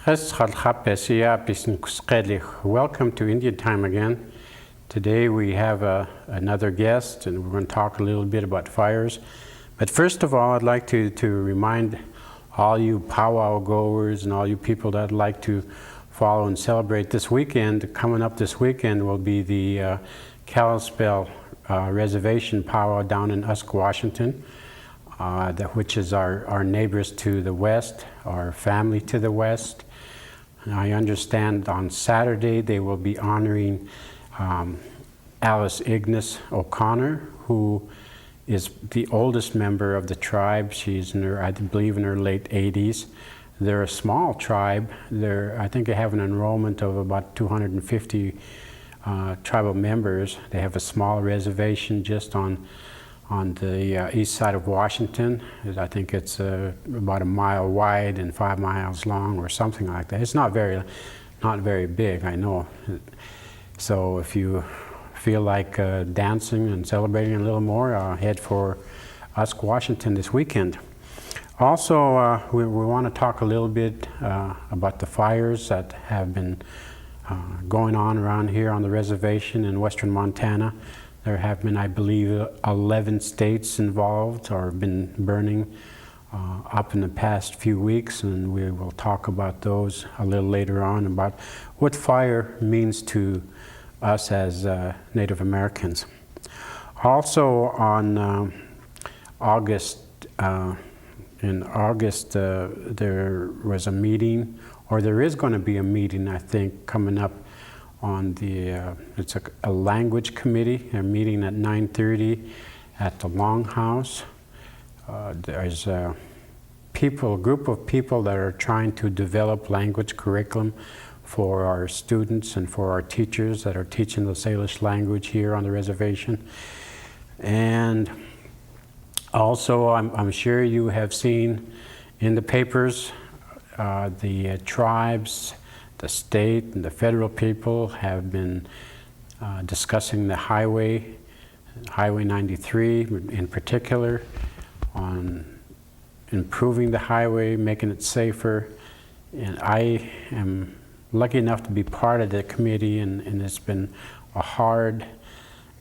Welcome to Indian Time again. Today we have another guest, and we're going to talk a little bit about fires. But first of all, I'd like to remind all you powwow goers and all you people that like to follow and celebrate this weekend. Coming up this weekend will be the Kalispell Reservation powwow down in Usk, Washington, which is our neighbors to the west, our family to the west. And I understand on Saturday they will be honoring Alice Ignace O'Connor, who is the oldest member of the tribe. She's in her, I believe, in her late 80s. They're a small tribe. I think they have an enrollment of about 250 tribal members. They have a small reservation just on the east side of Washington. I think it's about a mile wide and 5 miles long or something like that. It's not very big, I know. So if you feel like dancing and celebrating a little more, head for Usk, Washington this weekend. Also, we want to talk a little bit about the fires that have been going on around here on the reservation in western Montana. There have been, I believe, 11 states involved or been burning up in the past few weeks, and we will talk about those a little later on, about what fire means to us as Native Americans. Also on August, in August, there was a meeting, or there is going to be a meeting, I think, coming up on the, it's a language committee, a meeting at 9:30 at the Longhouse. There's a group of people that are trying to develop language curriculum for our students and for our teachers that are teaching the Salish language here on the reservation. And also, I'm sure you have seen in the papers the tribes, the state and the federal people have been discussing the Highway 93 in particular, on improving the highway, making it safer. And I am lucky enough to be part of the committee, and it's been a hard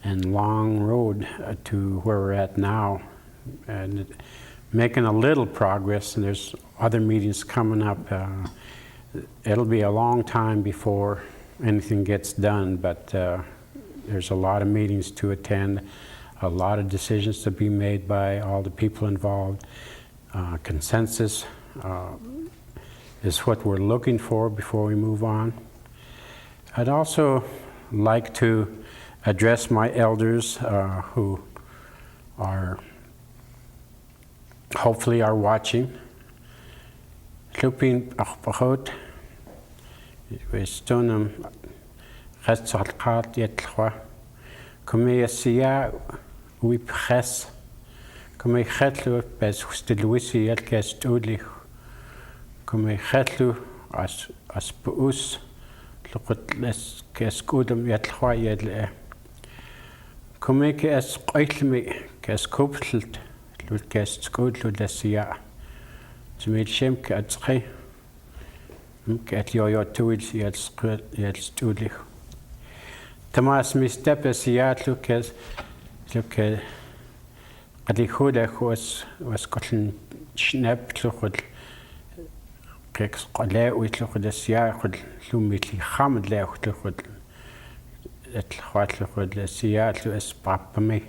and long road to where we're at now, and making a little progress, and there's other meetings coming up. It'll be a long time before anything gets done, but there's a lot of meetings to attend, a lot of decisions to be made by all the people involved. Consensus is what we're looking for before we move on. I'd also like to address my elders who hopefully are watching. Lupin Achpahot, Westonum Retsalkat Yetlwa, Comea Sia, Wipres, Comea Hetlu, Bes Stiluisi Elkest Udlich, Comea Hetlu, as Puus, Lukut Les Keskudum Yetlwa Yedle, Comea es Oitlmi, Keskupselt, Lukest Skudlu Lesia. Zumil Shemke at Sche, at your tools yet studlich. Thomas Mistepes Yat Lucas, look at the Huda was gotten Schnapp Luchud, Kex Qale with Luchud as Yahud, Lumitli Hamad Lechud, at what Luchud as Yatlu as Papa me.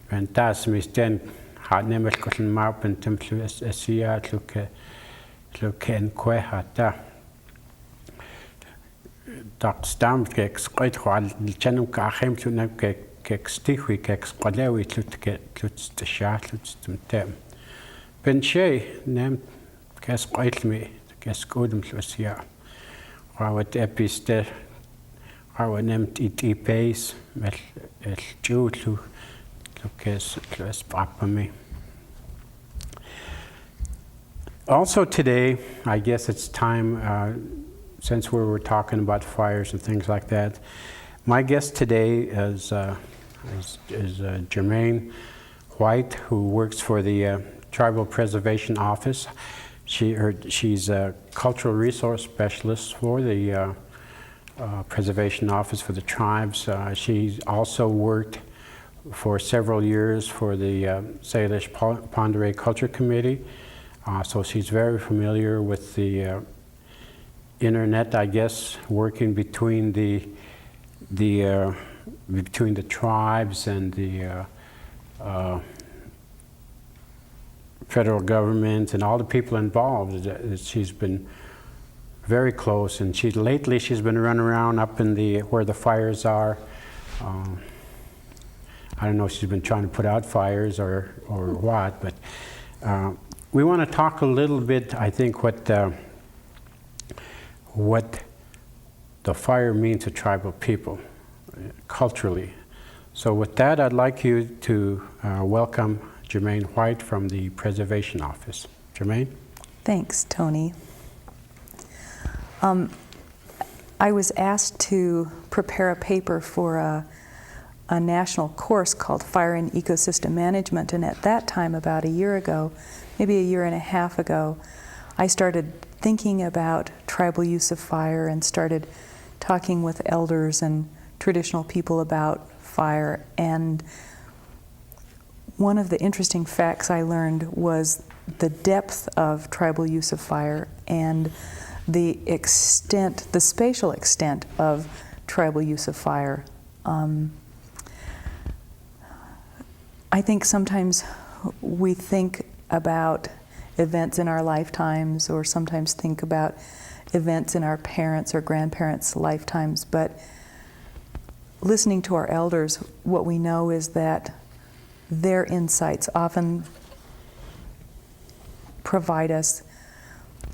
When Das Misten had never gotten map and templu as Yat look and Quehata. Doc Stamp cakes quite while the channel came to them cakes sticky cakes Qalewi to get the shatlets to them. Benche named Cas quite me, the Cas Godum Lucia. I would episte, I would name it pace, el Jew to Lucas Papa me. Also today, I guess it's time, since we were talking about fires and things like that, my guest today is Germaine White, who works for the Tribal Preservation Office. She's a cultural resource specialist for the Preservation Office for the Tribes. She's also worked for several years for the Salish Pend Oreille Culture Committee. So she's very familiar with the internet, I guess, working between the tribes and the federal government and all the people involved. She's been very close, and lately she's been running around up in where the fires are. I don't know if she's been trying to put out fires or what, but we want to talk a little bit, I think, what the fire means to tribal people culturally. So with that, I'd like you to welcome Germaine White from the Preservation Office. Germaine? Thanks, Tony. I was asked to prepare a paper for a national course called Fire and Ecosystem Management, and at that time, about a year ago, maybe a year and a half ago, I started thinking about tribal use of fire and started talking with elders and traditional people about fire. And one of the interesting facts I learned was the depth of tribal use of fire and the extent, the spatial extent of tribal use of fire. I think sometimes we think about events in our lifetimes, or sometimes think about events in our parents' or grandparents' lifetimes, but listening to our elders, what we know is that their insights often provide us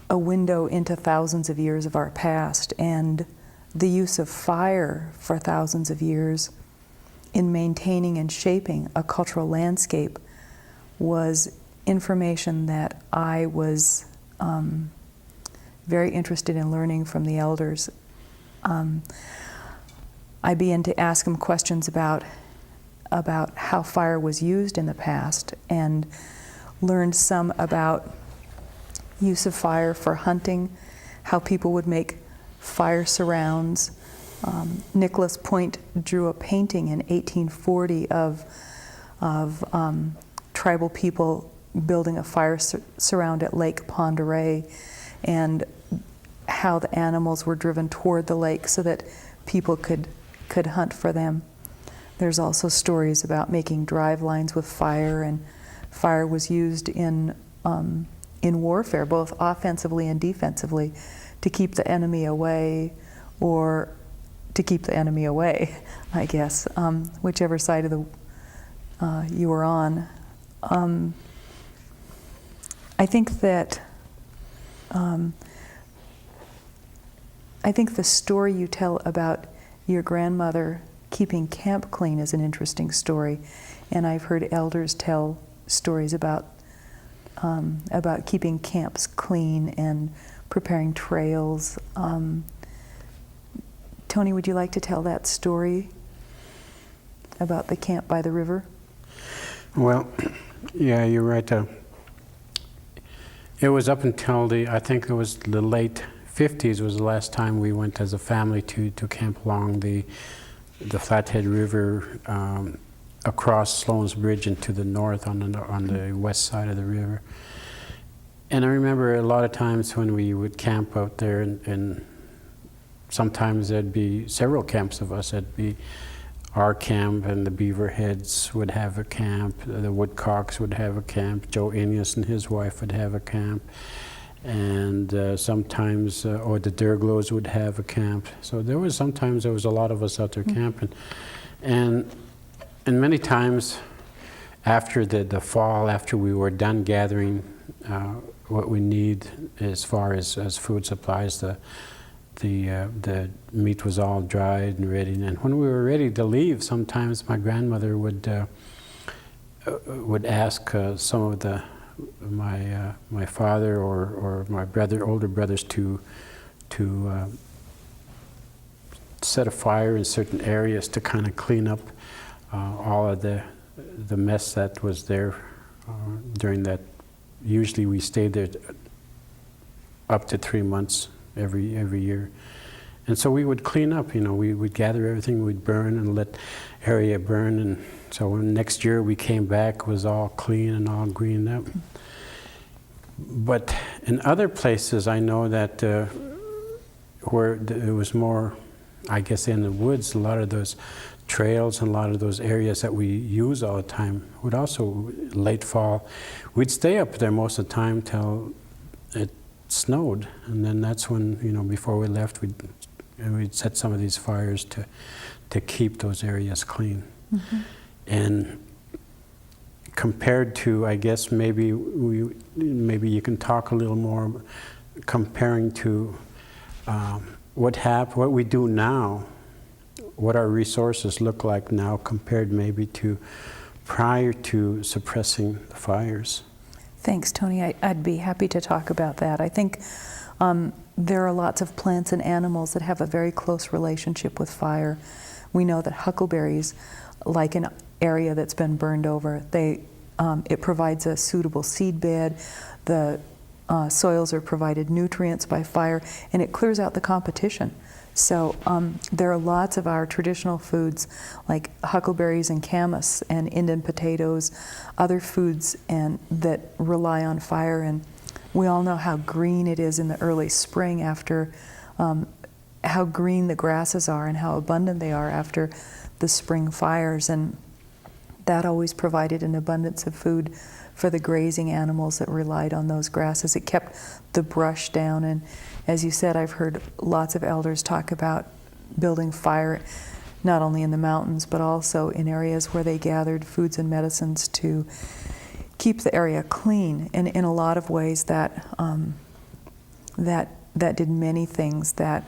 a window into thousands of years of our past, and the use of fire for thousands of years in maintaining and shaping a cultural landscape was information that I was very interested in learning from the elders. I began to ask them questions about how fire was used in the past, and learned some about use of fire for hunting, how people would make fire surrounds. Nicholas Point drew a painting in 1840 of tribal people building a fire surround at Lake Pend Oreille, and how the animals were driven toward the lake so that people could hunt for them. There's also stories about making drive lines with fire, and fire was used in warfare, both offensively and defensively, to keep the enemy away, or to keep the enemy away, I guess, whichever side of the you were on. I think that the story you tell about your grandmother keeping camp clean is an interesting story, and I've heard elders tell stories about keeping camps clean and preparing trails. Tony, would you like to tell that story about the camp by the river? Well, yeah, you're right. It was up until I think it was the late 50s was the last time we went as a family to camp along the Flathead River, across Sloan's Bridge and to the north on the west side of the river. And I remember a lot of times when we would camp out there, and sometimes there'd be several camps of us. There'd be our camp, and the Beaverheads would have a camp, the Woodcocks would have a camp, Joe Enius and his wife would have a camp, and sometimes, or the Derglows would have a camp. So sometimes there was a lot of us out there camping. And many times after the fall, after we were done gathering what we need as far as food supplies, the meat was all dried and ready. And when we were ready to leave, sometimes my grandmother would ask some of my father or my older brothers to set a fire in certain areas to kind of clean up all of the mess that was there during that. Usually we stayed there up to 3 months every year. And so we would clean up, we would gather everything, we'd burn and let area burn. And so when next year we came back, it was all clean and all greened up. But in other places, I know that where it was more, I guess, in the woods, a lot of those trails and a lot of those areas that we use all the time would also, late fall, we'd stay up there most of the time till it snowed. And then that's when, before we left, we'd set some of these fires to keep those areas clean. Mm-hmm. And compared to, I guess, maybe you can talk a little more comparing to what we do now, what our resources look like now compared maybe to prior to suppressing the fires. Thanks, Tony. I'd be happy to talk about that. I think there are lots of plants and animals that have a very close relationship with fire. We know that huckleberries, like an area that's been burned over, it provides a suitable seed bed. The soils are provided nutrients by fire, and it clears out the competition. So there are lots of our traditional foods like huckleberries and camas and Indian potatoes, other foods that rely on fire. And we all know how green it is in the early spring after, how green the grasses are and how abundant they are after the spring fires. And that always provided an abundance of food for the grazing animals that relied on those grasses. It kept the brush down, and as you said, I've heard lots of elders talk about building fire not only in the mountains but also in areas where they gathered foods and medicines to keep the area clean. And in a lot of ways that did many things. That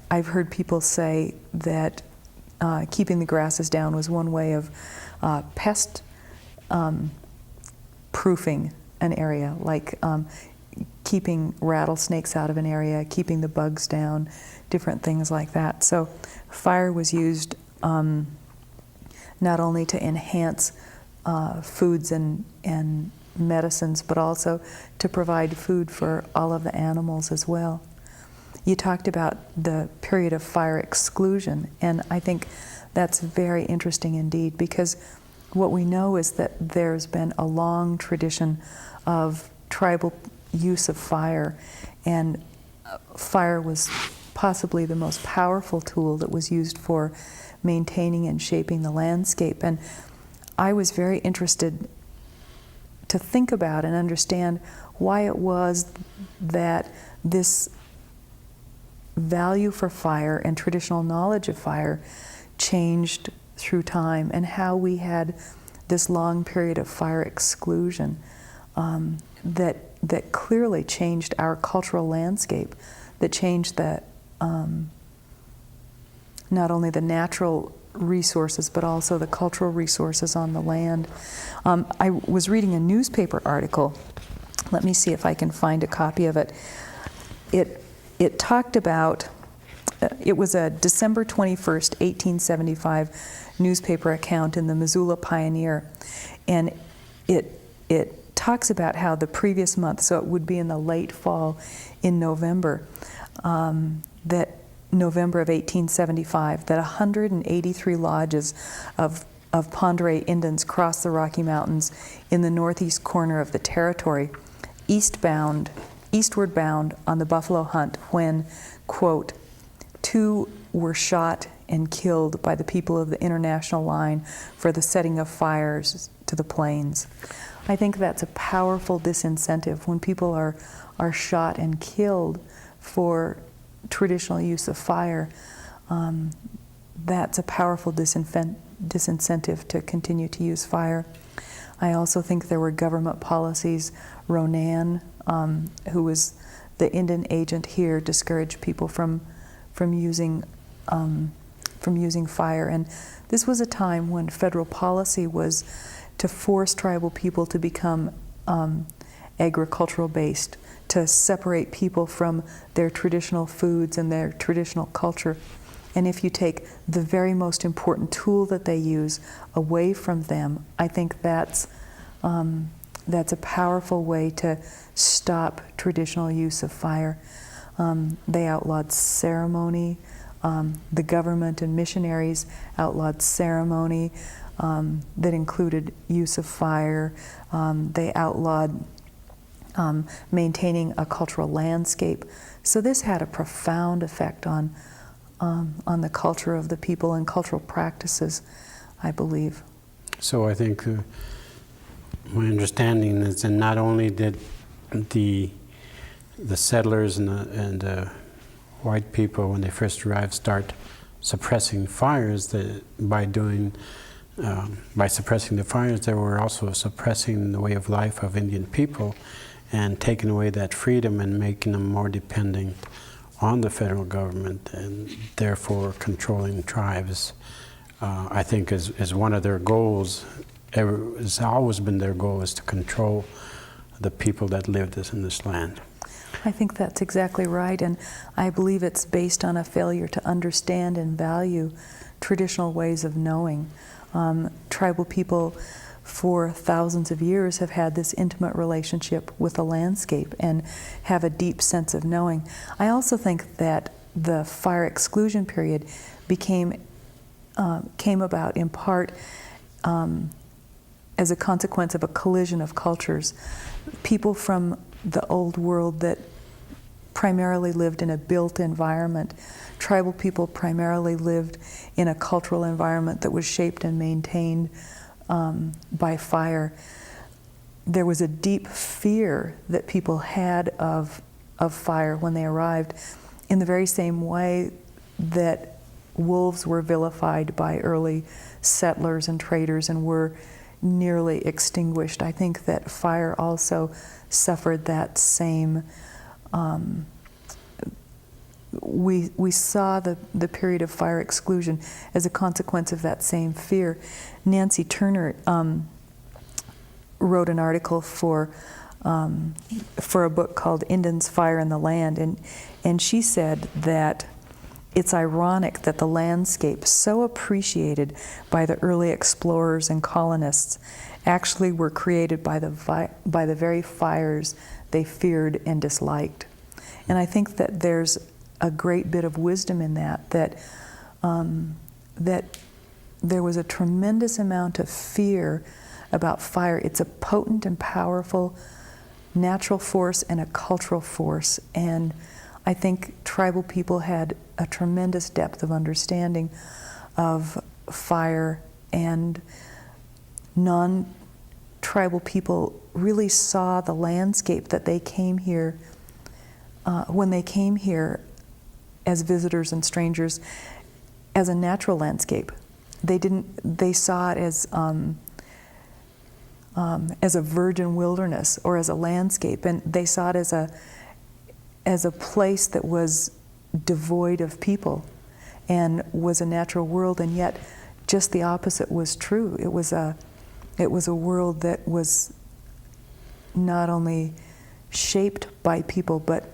I've heard people say that keeping the grasses down was one way of pest proofing an area, like keeping rattlesnakes out of an area, keeping the bugs down, different things like that. So fire was used not only to enhance foods and medicines, but also to provide food for all of the animals as well. You talked about the period of fire exclusion, and I think that's very interesting indeed, because what we know is that there's been a long tradition of tribal use of fire, and fire was possibly the most powerful tool that was used for maintaining and shaping the landscape. And I was very interested to think about and understand why it was that this value for fire and traditional knowledge of fire changed through time, and how we had this long period of fire exclusion that clearly changed our cultural landscape, that changed not only the natural resources but also the cultural resources on the land. I was reading a newspaper article. Let me see if I can find a copy of it. It talked about, it was a December 21st, 1875 newspaper account in the Missoula Pioneer, and it talks about how the previous month, so it would be in the late fall, in November, that November of 1875, that 183 lodges of Pondere Indians crossed the Rocky Mountains in the northeast corner of the territory, eastward bound on the buffalo hunt, when, quote, 2 were shot and killed by the people of the international line for the setting of fires to the plains. I think that's a powerful disincentive when people are shot and killed for traditional use of fire. That's a powerful disincentive to continue to use fire. I also think there were government policies. Ronan, who was the Indian agent here, discouraged people from using fire. And this was a time when federal policy was to force tribal people to become agricultural based, to separate people from their traditional foods and their traditional culture. And if you take the very most important tool that they use away from them, I think that's that's a powerful way to stop traditional use of fire. They outlawed ceremony. The government and missionaries outlawed ceremony that included use of fire. They outlawed maintaining a cultural landscape. So this had a profound effect on the culture of the people and cultural practices, I believe. So I think my understanding is that not only did the settlers and the white people, when they first arrived, start suppressing fires, by suppressing the fires, they were also suppressing the way of life of Indian people and taking away that freedom and making them more dependent on the federal government, and therefore controlling tribes. I think is one of their goals. It's always been their goal, is to control the people that lived in this land. I think that's exactly right, and I believe it's based on a failure to understand and value traditional ways of knowing. Tribal people for thousands of years have had this intimate relationship with the landscape and have a deep sense of knowing. I also think that the fire exclusion period came about in part as a consequence of a collision of cultures. People from the old world that primarily lived in a built environment. Tribal people primarily lived in a cultural environment that was shaped and maintained by fire. There was a deep fear that people had of fire when they arrived, in the very same way that wolves were vilified by early settlers and traders and were nearly extinguished. I think that fire also suffered that same. We saw the period of fire exclusion as a consequence of that same fear. Nancy Turner wrote an article for a book called Indians, Fire and the Land, and she said that it's ironic that the landscape so appreciated by the early explorers and colonists actually were created by the very fires they feared and disliked. And I think that there's a great bit of wisdom in that there was a tremendous amount of fear about fire. It's a potent and powerful natural force and a cultural force. And I think tribal people had a tremendous depth of understanding of fire, and non-tribal people really saw the landscape that they came here, when they came here as visitors and strangers, as a natural landscape. They saw it as a virgin wilderness or as a landscape, and they saw it as a place that was devoid of people and was a natural world, and yet just the opposite was true. It was a world that was not only shaped by people, but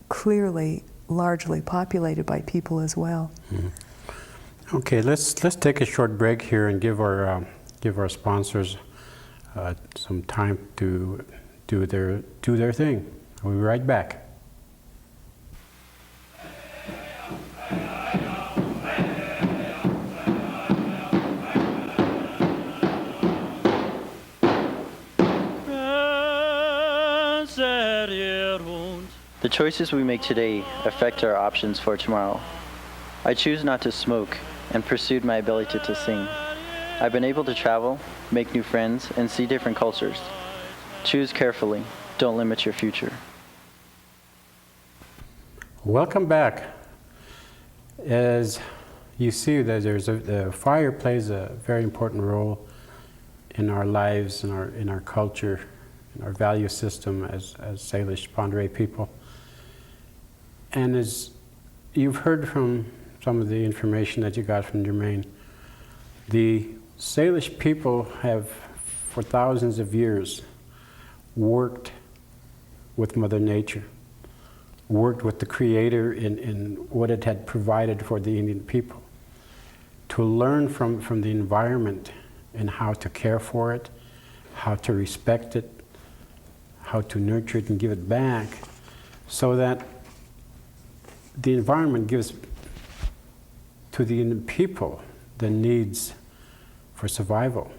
clearly largely populated by people as well. Mm-hmm. Okay, let's take a short break here and give our sponsors some time to do their thing. We'll be right back. The choices we make today affect our options for tomorrow. I choose not to smoke and pursued my ability to sing. I've been able to travel, make new friends, and see different cultures. Choose carefully. Don't limit your future. Welcome back. As you see, that the fire plays a very important role in our lives, in our culture, in our value system as Salish Pondere people. And as you've heard from some of the information that you got from Germaine, the Salish people have, for thousands of years, worked with Mother Nature, worked with the Creator in what it had provided for the Indian people, to learn from the environment and how to care for it, how to respect it, how to nurture it and give it back, so that the environment gives to the people the needs for survival,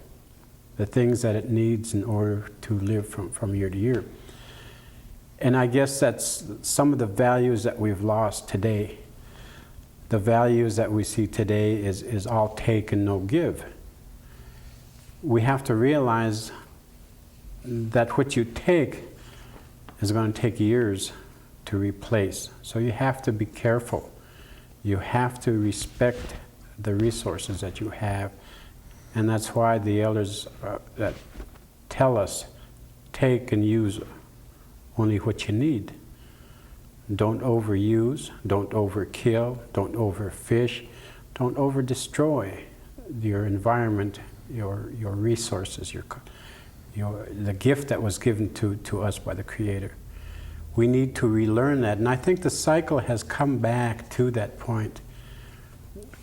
the things that it needs in order to live from year to year. And I guess that's some of the values that we've lost today. The values that we see today is all take and no give. We have to realize that what you take is going to take years to replace. So you have to be careful. You have to respect the resources that you have. And that's why the elders that tell us, take and use only what you need. Don't overuse, don't overkill, don't overfish, don't overdestroy your environment, your resources, the gift that was given to us by the Creator. We need to relearn that, and I think the cycle has come back to that point,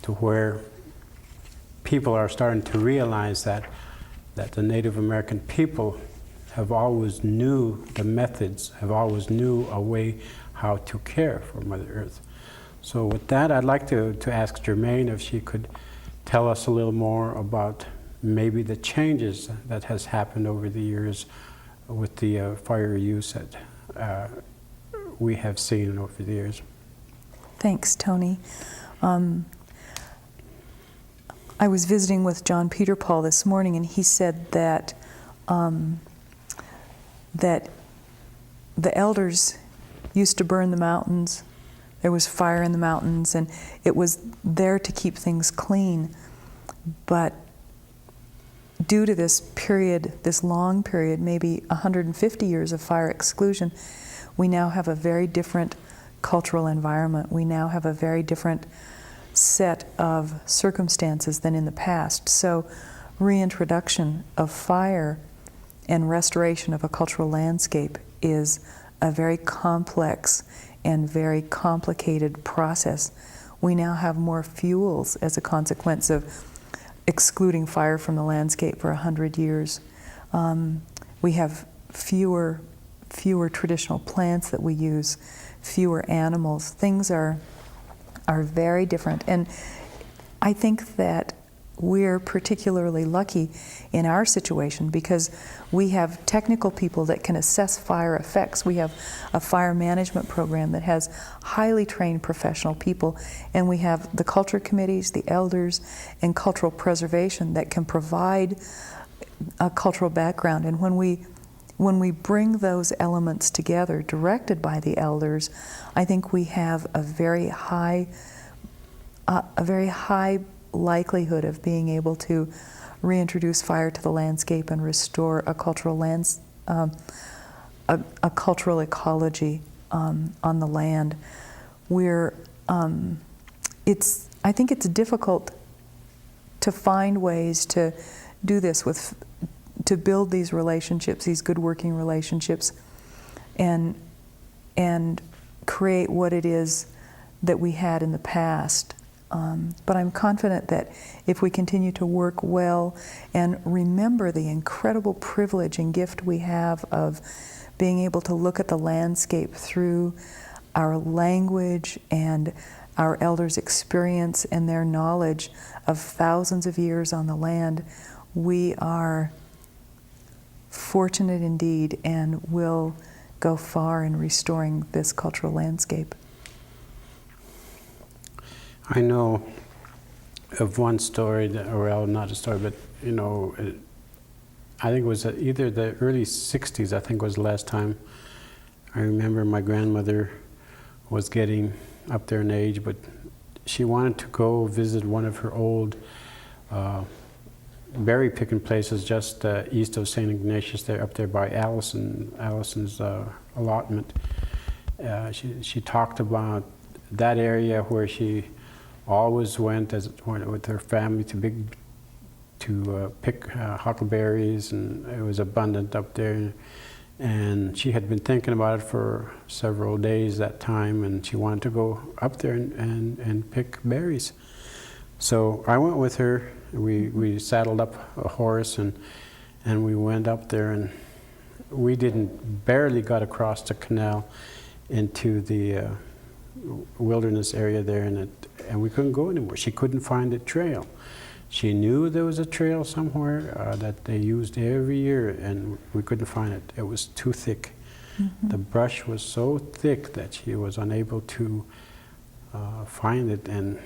to where people are starting to realize that the Native American people have always knew the methods, have always knew a way how to care for Mother Earth. So with that, I'd like to ask Germaine if she could tell us a little more about maybe the changes that has happened over the years with the fire use that we have seen over the years. Thanks, Tony. I was visiting with John Peter Paul this morning, and he said that that the elders used to burn the mountains. There was fire in the mountains, and it was there to keep things clean. But due to this period, this long period, maybe 150 years of fire exclusion, we now have a very different cultural environment. We now have a very different set of circumstances than in the past. So reintroduction of fire and restoration of a cultural landscape is a very complex and very complicated process. We now have more fuels as a consequence of excluding fire from the landscape for 100 years. We have fewer traditional plants that we use, fewer animals. Things are very different. And I think that we're particularly lucky in our situation because we have technical people that can assess fire effects. We have a fire management program that has highly trained professional people, and we have the culture committees, the elders, and cultural preservation that can provide a cultural background. And when we bring those elements together, directed by the elders, I think we have a very high likelihood of being able to reintroduce fire to the landscape and restore a cultural a cultural ecology on the land. I think it's difficult to find ways to do this to build these relationships, these good working relationships, and create what it is that we had in the past. But I'm confident that if we continue to work well and remember the incredible privilege and gift we have of being able to look at the landscape through our language and our elders' experience and their knowledge of thousands of years on the land, we are fortunate indeed and will go far in restoring this cultural landscape. I know of one story, well, not a story, but I think it was either the early 60s, I think was the last time. I remember my grandmother was getting up there in age, but she wanted to go visit one of her old berry picking places just east of St. Ignatius, there up there by Allison's allotment. She talked about that area where she always went with her family to pick huckleberries, and it was abundant up there. And she had been thinking about it for several days that time, and she wanted to go up there and pick berries. So I went with her. We saddled up a horse and we went up there, we barely got across the canal into the wilderness area there, and we couldn't go anymore. She couldn't find a trail. She knew there was a trail somewhere that they used every year, and we couldn't find it. It was too thick. The brush was so thick that she was unable to find it, and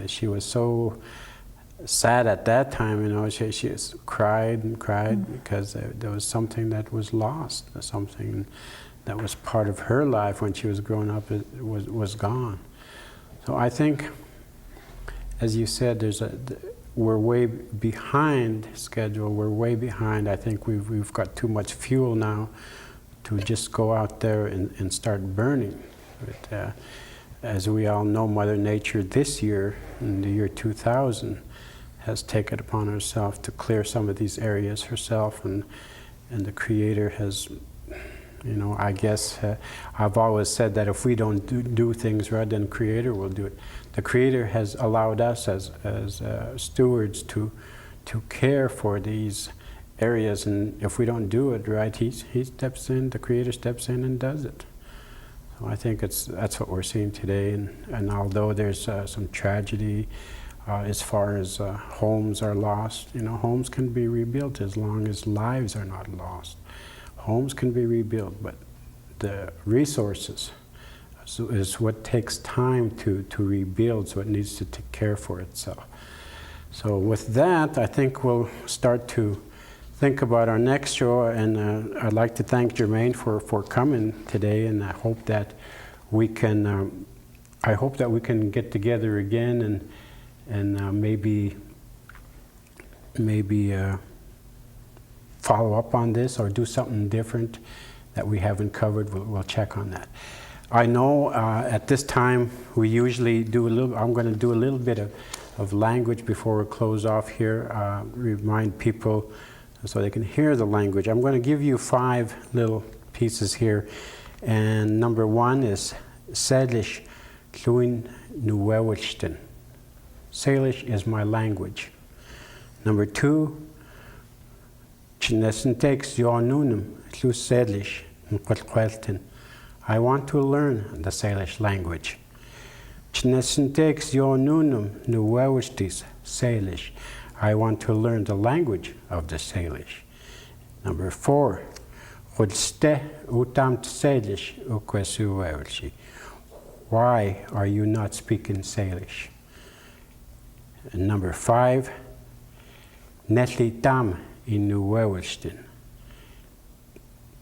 she was so sad at that time. She just cried and cried because there was something that was lost, something that was part of her life when she was growing up. It was gone. So I think, as you said, we're way behind schedule. We're way behind. I think we've got too much fuel now to just go out there and start burning. But, as we all know, Mother Nature this year, in the year 2000, has taken upon herself to clear some of these areas herself, and the Creator has, I guess, I've always said that if we don't do things right, then the Creator will do it. The Creator has allowed us as stewards to care for these areas, and if we don't do it right, He steps in, the Creator steps in and does it. So I think that's what we're seeing today, and although there's some tragedy as far as homes are lost, homes can be rebuilt as long as lives are not lost. Homes can be rebuilt, but the resources is what takes time to rebuild, so it needs to take care for itself. So with that, I think we'll start to think about our next show, and I'd like to thank Germaine for coming today, and I hope that we can get together again and maybe follow up on this or do something different that we haven't covered. We'll check on that. I know at this time we usually do I'm going to do a little bit of language before we close off here, remind people so they can hear the language. I'm going to give you 5 little pieces here, and number 1 is Salish Kluin Nuwewishtin. Salish is my language. Number 2, Chinesentex Yonunum Klu Salish Nkwelkweltin. I want to learn the Salish language. Chinesentex Yonunum Nuwewishtis Salish. I want to learn the language of the Salish. Number 4, Chudste Utamt Salish Ukwesuwelshi. Why are you not speaking Salish? And number 5, Netli Tam Inuwewishtin.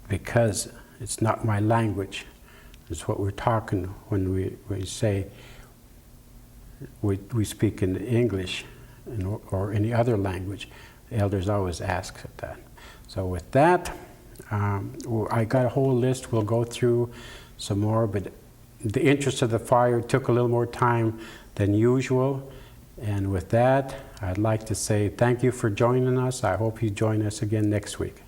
Because it's not my language. It's what we're talking when we say we speak in English or any other language. The elders always ask that. So with that, I got a whole list. We'll go through some more, but the interest of the fire took a little more time than usual. And with that, I'd like to say thank you for joining us. I hope you join us again next week.